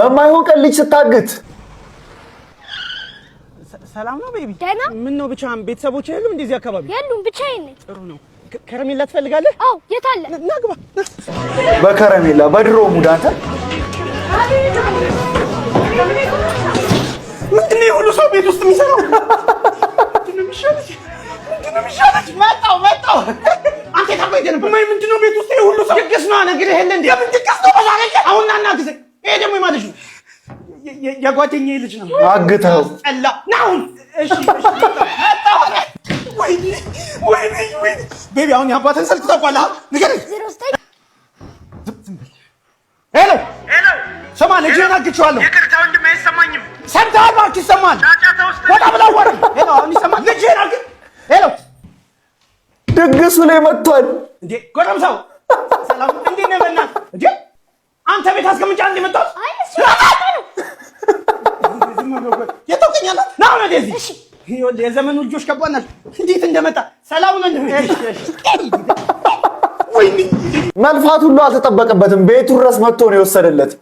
በማይሆን ቀን ልጅ ስታግት ሰላም ነው ቤቢ? ደህና። ምን ነው ብቻህን? ቤተሰቦች የሉም እንደዚህ አካባቢ? የሉም፣ ብቻዬን ነኝ። ጥሩ ነው። ከረሜላ ትፈልጋለህ? አዎ፣ የት አለ? ና ግባ። በከረሜላ በድሮ ሙድ አንተ ምንድን ነው ሁሉ ሰው ቤት ውስጥ የሚሰራው? ምንድን ነው የሚሻለች? መጣሁ። አንተ ታቆይ ነበር። ምንድን ነው ቤት ውስጥ ሁሉ ሰው? ድግስ ነው ነግሬህ የለ እንዴ? ምን ድግስ ነው? በዛሬ አሁን ና ጊዜ ይሄ ደግሞ ማለት ነው የጓደኛዬ ልጅ ነው። አግተው ጠላ ና አሁን። እሺ መጣሁ። ወይኔ ቤቢ፣ አሁን የአባትን ስልክ ታውቃለህ? ንገረኝ። 09 ሄሎ ስማ፣ ልጅህን አግቼዋለሁ። ይቅርታ ወንድሜ፣ አይሰማኝም። ሰምተሃል? እባክህ ይሰማል። ወጣ ብላ ወረ ሄሎ፣ አሁን ይሰማል። ልጅህን ሄሎ፣ ድግሱ ላይ መጥቷል እንዴ? ጎረምሳው ሰላም፣ እንዴት ነህ? በእናትህ እንዴ አንተ ቤት አስቀምጫ እንዴ መጣሁ? አይ እሱ የተውከኛለህ ና አሁን ወደዚህ። እሺ ይኸውልህ፣ የዘመኑ ልጆች ከባድ ናቸው። እንዴት እንደመጣ ሰላም ነው። መልፋት ሁሉ አልተጠበቀበትም። ቤቱ ድረስ መጥቶ ነው የወሰደለት።